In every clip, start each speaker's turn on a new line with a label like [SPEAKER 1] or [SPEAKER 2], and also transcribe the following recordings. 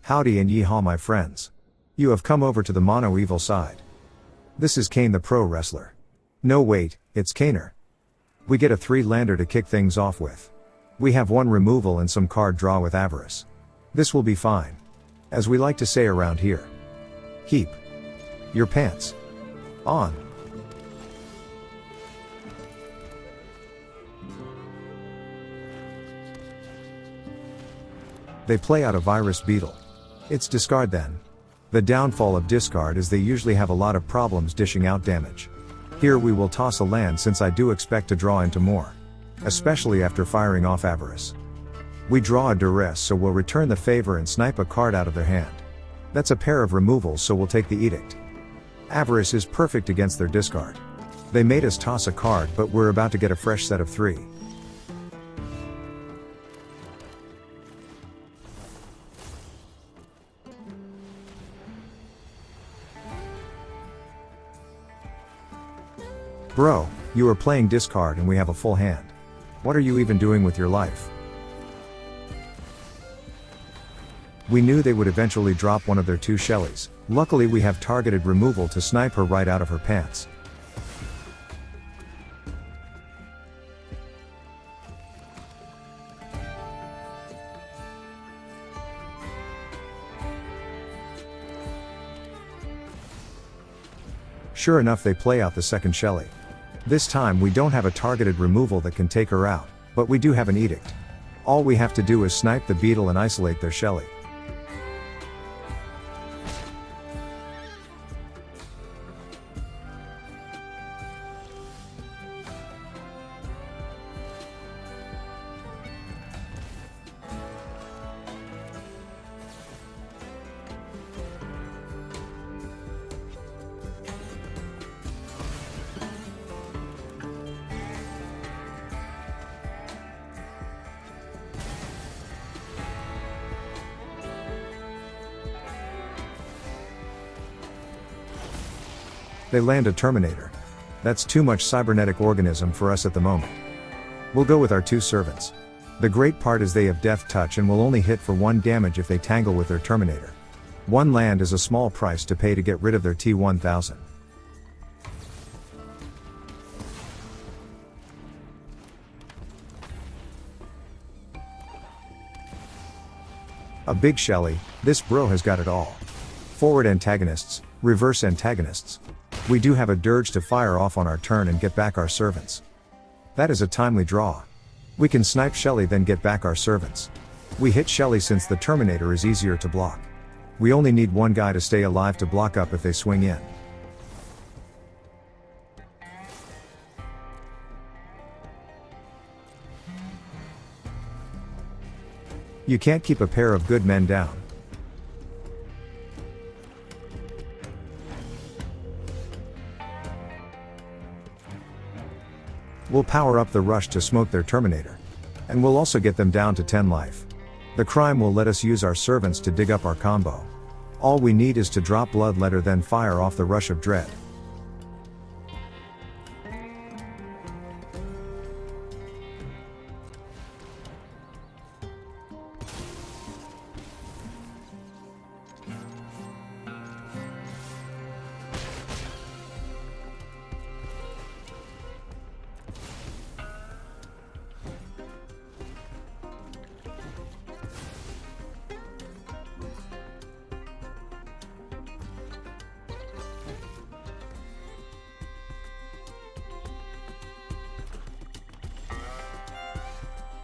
[SPEAKER 1] Howdy and Yee Haw, my friends. You have come over to the mono evil side. This is Kane the pro wrestler. No wait, it's Kaner. We get a 3-lander to kick things off with. We have 1 removal and some card draw with Avarice. This will be fine. As we like to say around here. Keep your pants on. They play out a Virus Beetle. It's discard then. The downfall of discard is they usually have a lot of problems dishing out damage. Here we will toss a land since I do expect to draw into more. Especially after firing off Avarice. We draw a Duress, so we'll return the favor and snipe a card out of their hand. That's a pair of removals, so we'll take the Edict. Avarice is perfect against their discard. They made us toss a card, but we're about to get a fresh set of 3. Bro, you are playing discard and we have a full hand. What are you even doing with your life? We knew they would eventually drop one of their 2 Shellies. Luckily we have targeted removal to snipe her right out of her pants. Sure enough, they play out the second Shelly. This time we don't have a targeted removal that can take her out, but we do have an Edict. All we have to do is snipe the beetle and isolate their Shelly. They land a Terminator. That's too much cybernetic organism for us at the moment. We'll go with our 2 servants. The great part is they have Death Touch and will only hit for 1 damage if they tangle with their Terminator. 1 land is a small price to pay to get rid of their T-1000. A big Shelly, this bro has got it all. Forward antagonists, reverse antagonists. We do have a Dirge to fire off on our turn and get back our servants. That is a timely draw. We can snipe Shelly then get back our servants. We hit Shelly since the Terminator is easier to block. We only need 1 guy to stay alive to block up if they swing in. You can't keep a pair of good men down. We'll power up the rush to smoke their Terminator. And we'll also get them down to 10 life. The crime will let us use our servants to dig up our combo. All we need is to drop Bloodletter then fire off the Rush of Dread.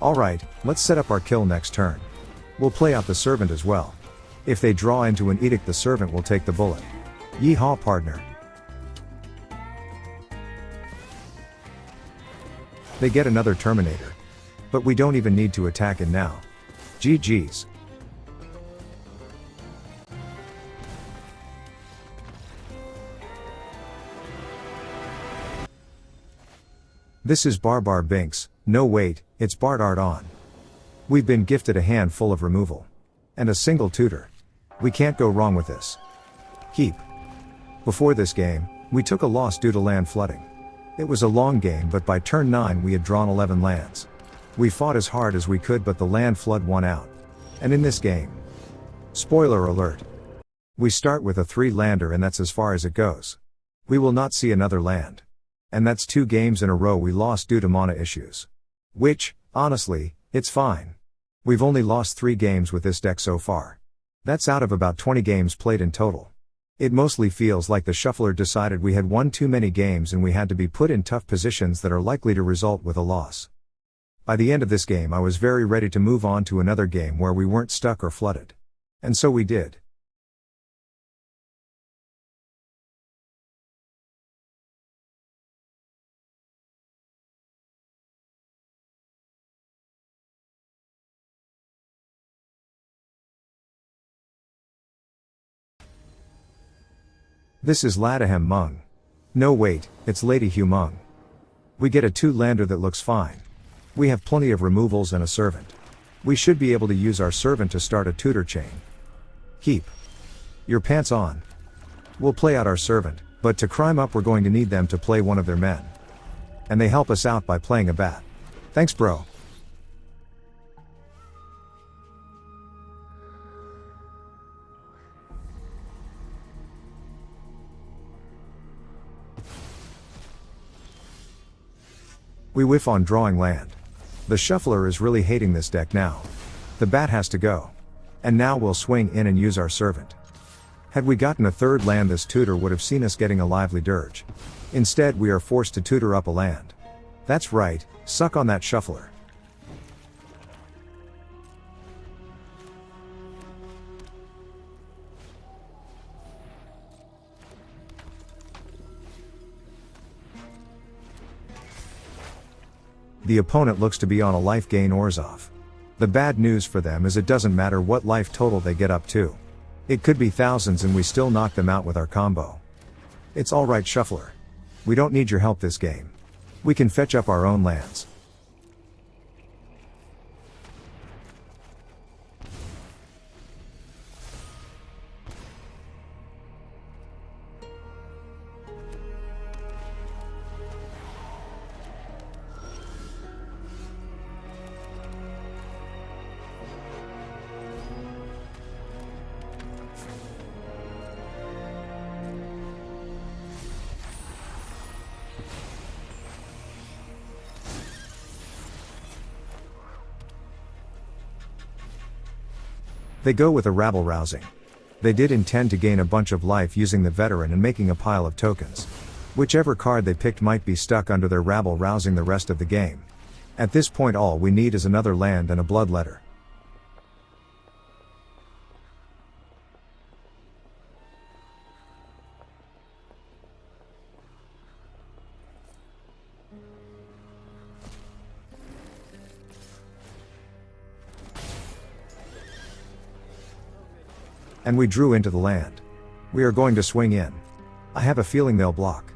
[SPEAKER 1] Alright, let's set up our kill next turn. We'll play out the servant as well. If they draw into an Edict, the servant will take the bullet. Yee Haw, partner. They get another Terminator. But we don't even need to attack in now. GG's. This is Barbar Binks. No wait, it's Bart Art on. We've been gifted a hand full of removal. And a single tutor. We can't go wrong with this. Keep. Before this game, we took a loss due to land flooding. It was a long game, but by turn 9 we had drawn 11 lands. We fought as hard as we could, but the land flood won out. And in this game, Spoiler alert. We start with a 3-lander and that's as far as it goes. We will not see another land. And that's 2 games in a row we lost due to mana issues. Which, honestly, it's fine. We've only lost 3 games with this deck so far. That's out of about 20 games played in total. It mostly feels like the shuffler decided we had won too many games and we had to be put in tough positions that are likely to result with a loss. By the end of this game I was very ready to move on to another game where we weren't stuck or flooded. And so we did. This is Ladahem Mung. No wait, it's Lady Hugh Mung. We get a 2-lander that looks fine. We have plenty of removals and a servant. We should be able to use our servant to start a tutor chain. Keep your pants on. We'll play out our servant, but to crime up we're going to need them to play one of their men. And they help us out by playing a bat. Thanks bro. We whiff on drawing land. The shuffler is really hating this deck now. The bat has to go. And now we'll swing in and use our servant. Had we gotten a 3rd land this tutor would have seen us getting a Lively Dirge. Instead we are forced to tutor up a land. That's right, suck on that shuffler. The opponent looks to be on a life gain Orzhov. The bad news for them is it doesn't matter what life total they get up to. It could be thousands and we still knock them out with our combo. It's alright shuffler. We don't need your help this game. We can fetch up our own lands. They go with a rabble rousing. They did intend to gain a bunch of life using the veteran and making a pile of tokens. Whichever card they picked might be stuck under their rabble rousing the rest of the game. At this point all we need is another land and a bloodletter. And we drew into the land. We are going to swing in. I have a feeling they'll block.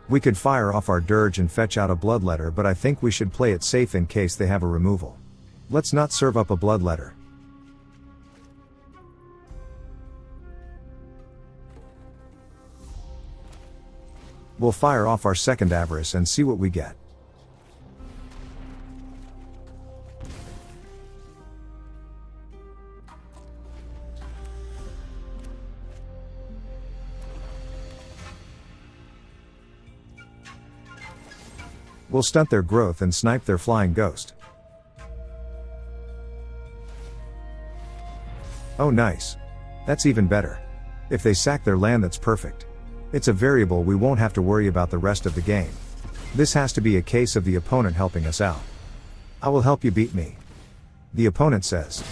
[SPEAKER 1] We could fire off our dirge and fetch out a bloodletter, but I think we should play it safe in case they have a removal. Let's not serve up a bloodletter. We'll fire off our second Avarice and see what we get. We'll stunt their growth and snipe their flying ghost. Oh nice. That's even better. If they sack their land that's perfect. It's a variable we won't have to worry about the rest of the game. This has to be a case of the opponent helping us out. I will help you beat me. The opponent says.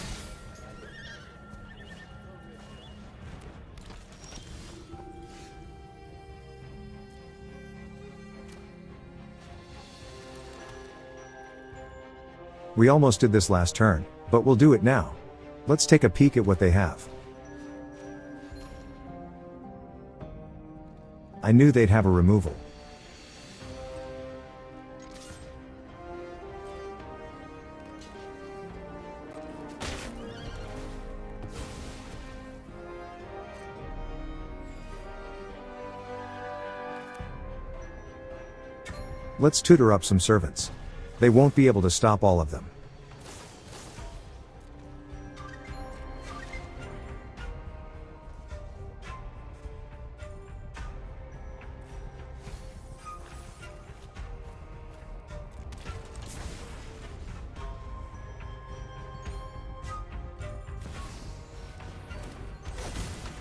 [SPEAKER 1] We almost did this last turn, but we'll do it now. Let's take a peek at what they have. I knew they'd have a removal. Let's tutor up some servants. They won't be able to stop all of them.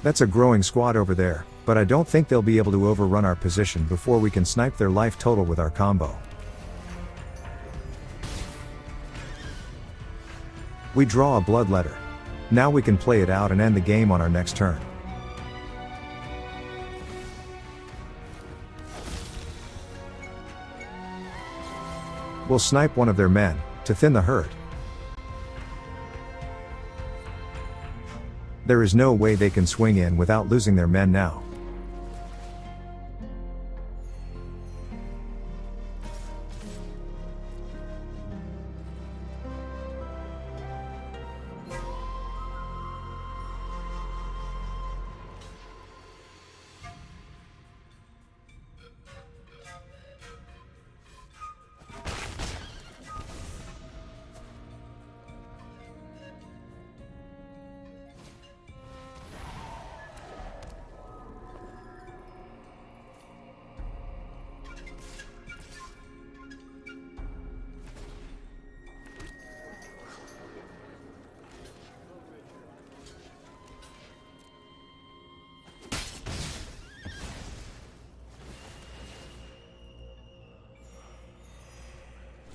[SPEAKER 1] That's a growing squad over there, but I don't think they'll be able to overrun our position before we can snipe their life total with our combo. We draw a Bloodletter. Now we can play it out and end the game on our next turn. We'll snipe one of their men, to thin the herd. There is no way they can swing in without losing their men now.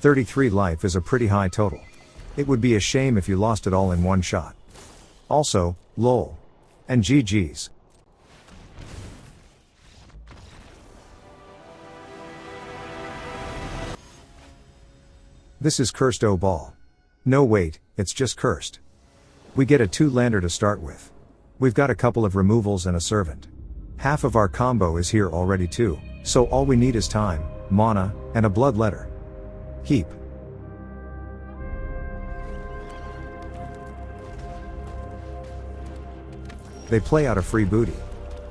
[SPEAKER 1] "33 life is a pretty high total. It would be a shame if you lost it all in one shot. Also, lol. And GG's. This is cursed oh ball. No wait, it's just cursed. We get a 2-lander to start with. We've got a couple of removals and a servant. Half of our combo is here already too, so all we need is time, mana, and a Bloodletter. Keep. They play out a free booty.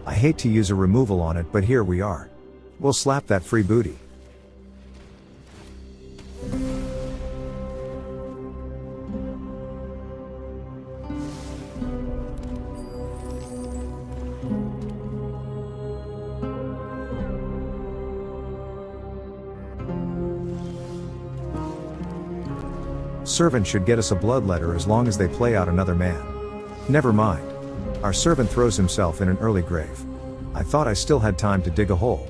[SPEAKER 1] I hate to use a removal on it, but here we are. We'll slap that free booty. Servant should get us a Bloodletter as long as they play out another man. Never mind. Our servant throws himself in an early grave. I thought I still had time to dig a hole.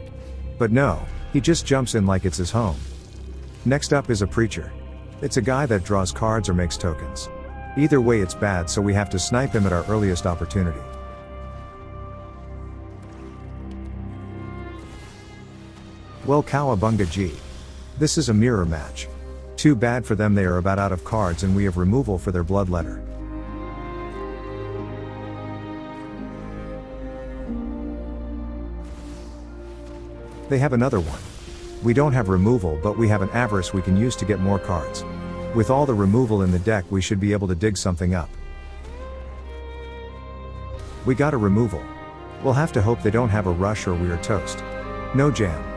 [SPEAKER 1] But no, he just jumps in like it's his home. Next up is a preacher. It's a guy that draws cards or makes tokens. Either way it's bad, so we have to snipe him at our earliest opportunity. Well, cowabunga G. This is a mirror match. Too bad for them, they are about out of cards and we have removal for their Bloodletter. They have another one. We don't have removal, but we have an Avarice we can use to get more cards. With all the removal in the deck we should be able to dig something up. We got a removal. We'll have to hope they don't have a rush or we are toast. No jam.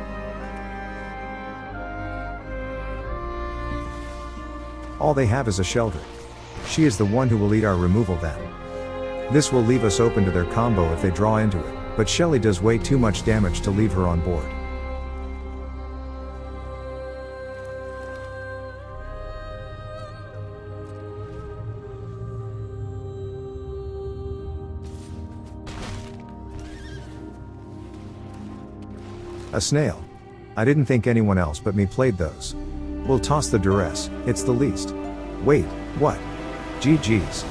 [SPEAKER 1] All they have is a Sheoldred. She is the one who will eat our removal then. This will leave us open to their combo if they draw into it, but Shelly does way too much damage to leave her on board. A snail. I didn't think anyone else but me played those. We'll toss the Duress, it's the least. Wait, what? GG's.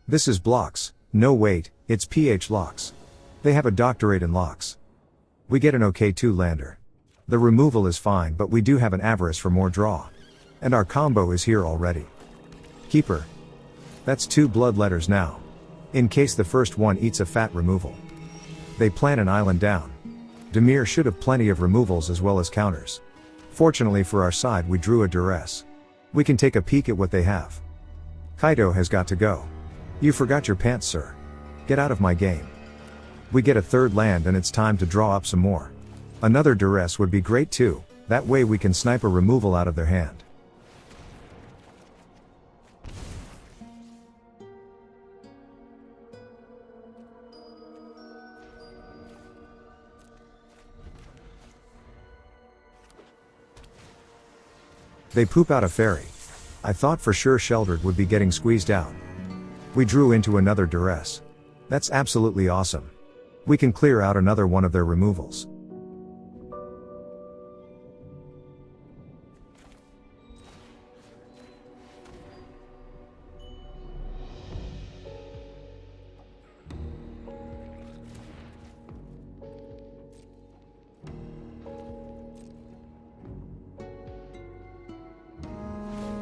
[SPEAKER 1] This is blocks. No wait, it's PH locks. They have a doctorate in locks. We get an okay 2-lander. The removal is fine, but we do have an Avarice for more draw. And our combo is here already. Keeper. That's 2 Bloodletters now. In case the first one eats a fat removal. They plan an island down. Demir should have plenty of removals as well as counters. Fortunately for our side we drew a Duress. We can take a peek at what they have. Kaito has got to go. You forgot your pants, sir. Get out of my game. We get a 3rd land and it's time to draw up some more. Another Duress would be great too, that way we can snipe a removal out of their hand. They poop out a fairy. I thought for sure Sheoldred would be getting squeezed out. We drew into another Duress. That's absolutely awesome. We can clear out another one of their removals.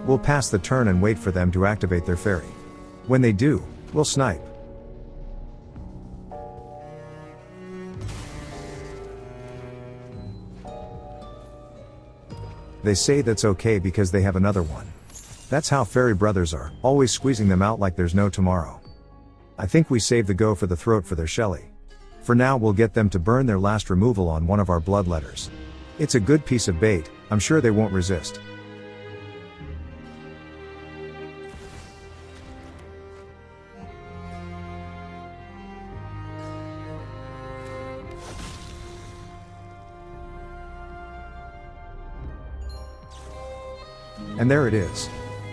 [SPEAKER 1] We'll pass the turn and wait for them to activate their fairy. When they do, we'll snipe. They say that's okay because they have another one. That's how fairy brothers are, always squeezing them out like there's no tomorrow. I think we save the go for the throat for their Shelly. For now we'll get them to burn their last removal on one of our bloodletters. It's a good piece of bait, I'm sure they won't resist. And there it is.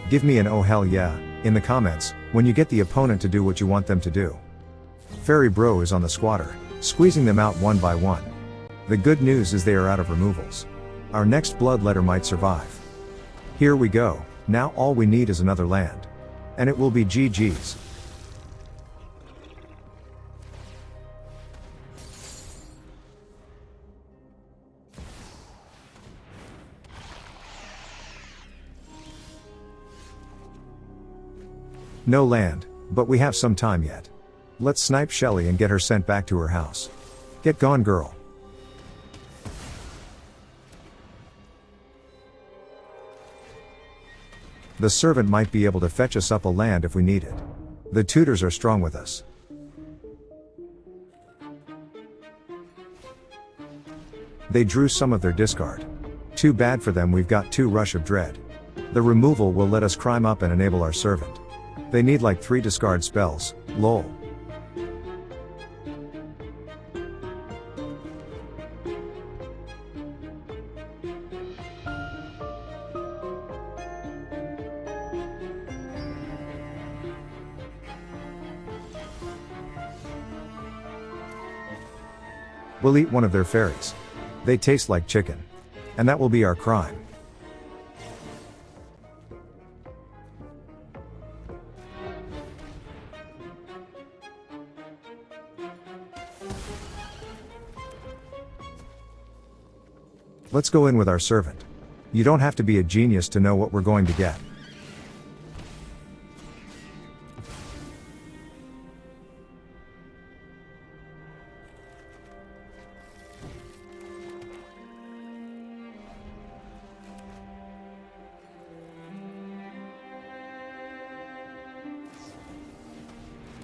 [SPEAKER 1] Give me an oh hell yeah, in the comments, when you get the opponent to do what you want them to do. Fairy Bro is on the squatter, squeezing them out one by one. The good news is they are out of removals. Our next bloodletter might survive. Here we go, now all we need is another land. And it will be GG's. No land, but we have some time yet. Let's snipe Shelly and get her sent back to her house. Get gone, girl. The servant might be able to fetch us up a land if we need it. The tutors are strong with us. They drew some of their discard. Too bad for them, we've got 2 Rush of Dread. The removal will let us climb up and enable our servant. They need like 3 discard spells, lol. We'll eat one of their fairies. They taste like chicken. And that will be our crime. Let's go in with our servant. You don't have to be a genius to know what we're going to get.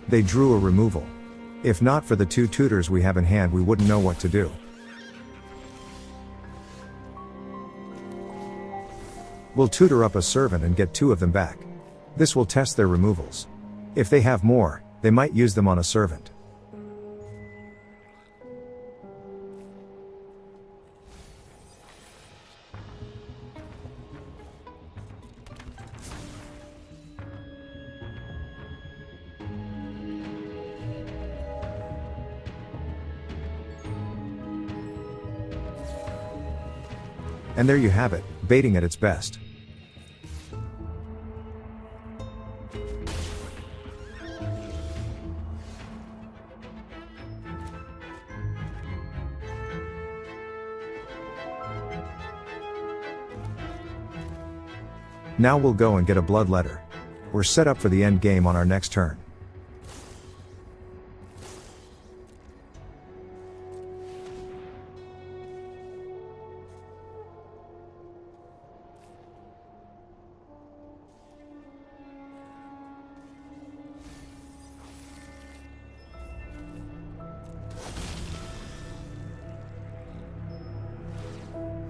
[SPEAKER 1] They drew a removal. If not for the 2 tutors we have in hand, we wouldn't know what to do. We'll tutor up a servant and get 2 of them back. This will test their removals. If they have more, they might use them on a servant. And there you have it, baiting at its best. Now we'll go and get a bloodletter. We're set up for the end game on our next turn.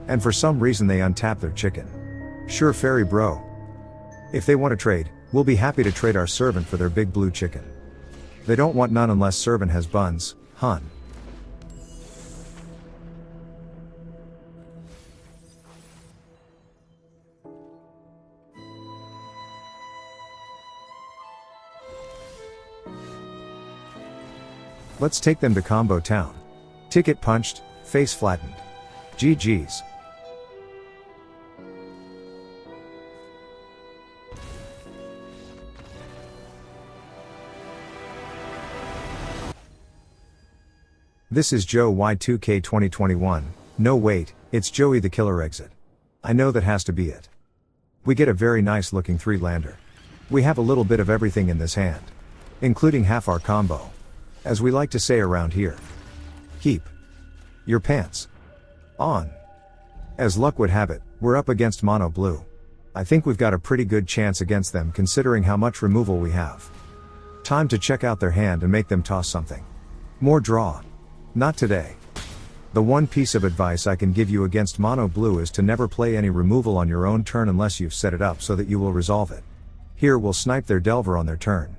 [SPEAKER 1] And for some reason they untap their chicken. Sure fairy bro. If they want to trade, we'll be happy to trade our servant for their big blue chicken. They don't want none unless servant has buns, hun. Let's take them to Combo Town. Ticket punched, face flattened. GG's. This is Joe Y2K 2021. No wait, it's Joey the Killer Exit. I know that has to be it. We get a very nice looking 3-lander. We have a little bit of everything in this hand. Including half our combo. As we like to say around here. Keep your pants on. As luck would have it, we're up against mono blue. I think we've got a pretty good chance against them considering how much removal we have. Time to check out their hand and make them toss something. More draw. Not today. The one piece of advice I can give you against mono blue is to never play any removal on your own turn unless you've set it up so that you will resolve it. Here we'll snipe their Delver on their turn.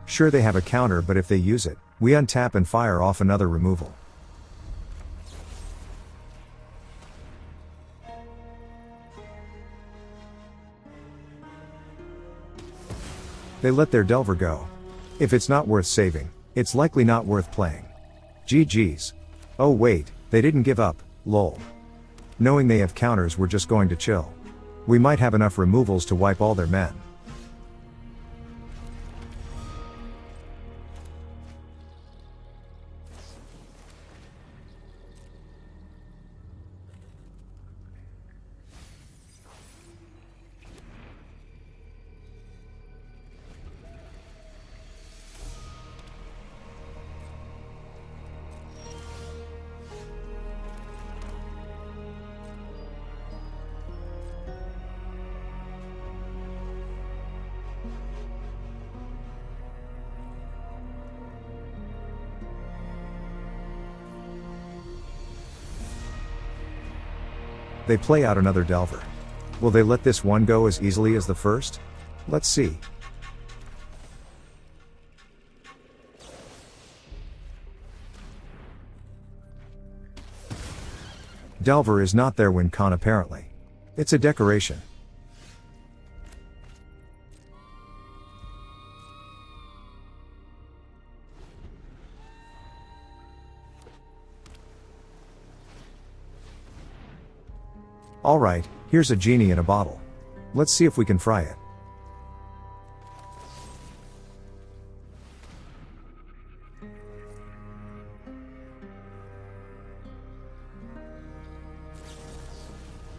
[SPEAKER 1] Sure they have a counter, but if they use it, we untap and fire off another removal. They let their Delver go. If it's not worth saving, it's likely not worth playing. GG's. Oh wait, they didn't give up, lol. Knowing they have counters, we're just going to chill. We might have enough removals to wipe all their men. They play out another Delver. Will they let this one go as easily as the first? Let's see. Delver is not their win con apparently. It's a decoration. Alright, here's a genie in a bottle. Let's see if we can fry it.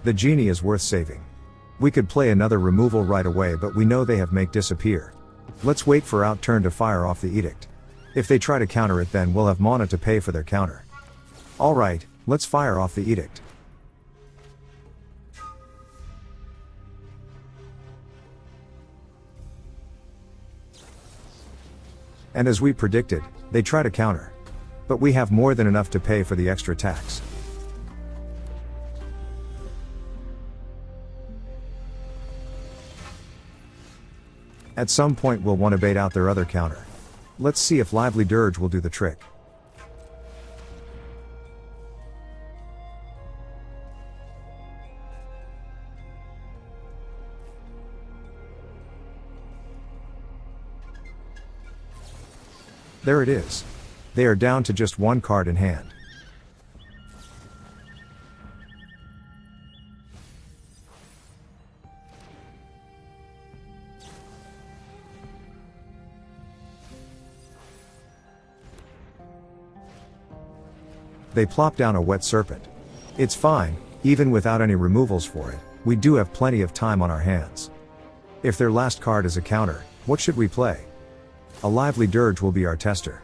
[SPEAKER 1] The genie is worth saving. We could play another removal right away, but we know they have make disappear. Let's wait for out turn to fire off the Edict. If they try to counter it, then we'll have mana to pay for their counter. Alright, let's fire off the Edict. And as we predicted, they try to counter. But we have more than enough to pay for the extra tax. At some point we'll want to bait out their other counter. Let's see if Lively Dirge will do the trick. There it is. They are down to just one card in hand. They plop down a Wet Serpent. It's fine, even without any removals for it, we do have plenty of time on our hands. If their last card is a counter, what should we play? A Lively Dirge will be our tester.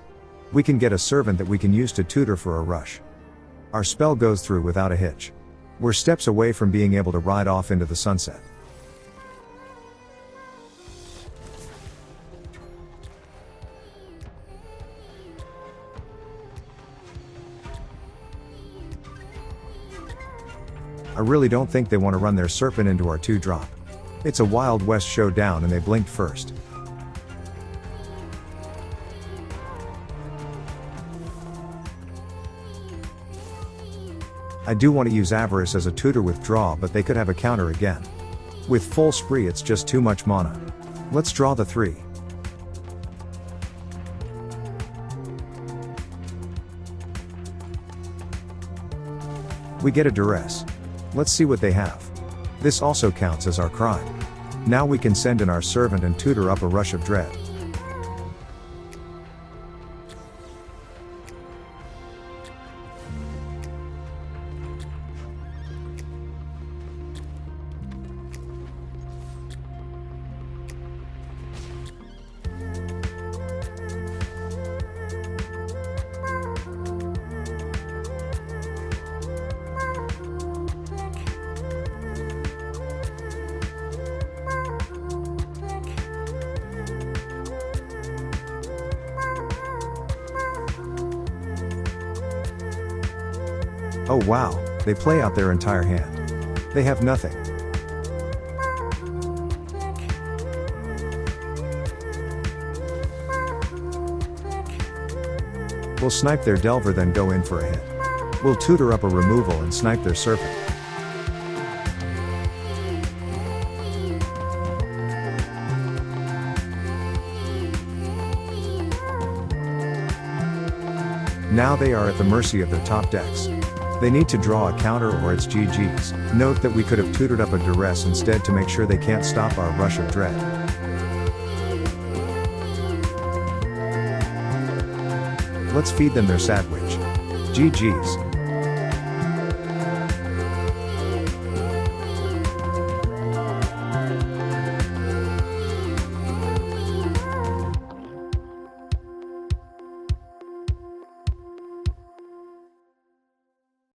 [SPEAKER 1] We can get a servant that we can use to tutor for a rush. Our spell goes through without a hitch. We're steps away from being able to ride off into the sunset. I really don't think they want to run their Serpent into our 2-drop. It's a Wild West showdown and they blinked first. I do want to use Avarice as a tutor with draw, but they could have a counter again. With full spree it's just too much mana. Let's draw the 3. We get a Duress. Let's see what they have. This also counts as our crime. Now we can send in our servant and tutor up a Rush of Dread. Oh wow, they play out their entire hand. They have nothing. We'll snipe their Delver then go in for a hit. We'll tutor up a removal and snipe their Serpent. Now they are at the mercy of their top decks. They need to draw a counter or it's GG's. Note that we could have tutored up a Duress instead to make sure they can't stop our Rush of Dread. Let's feed them their Sandwich. GG's.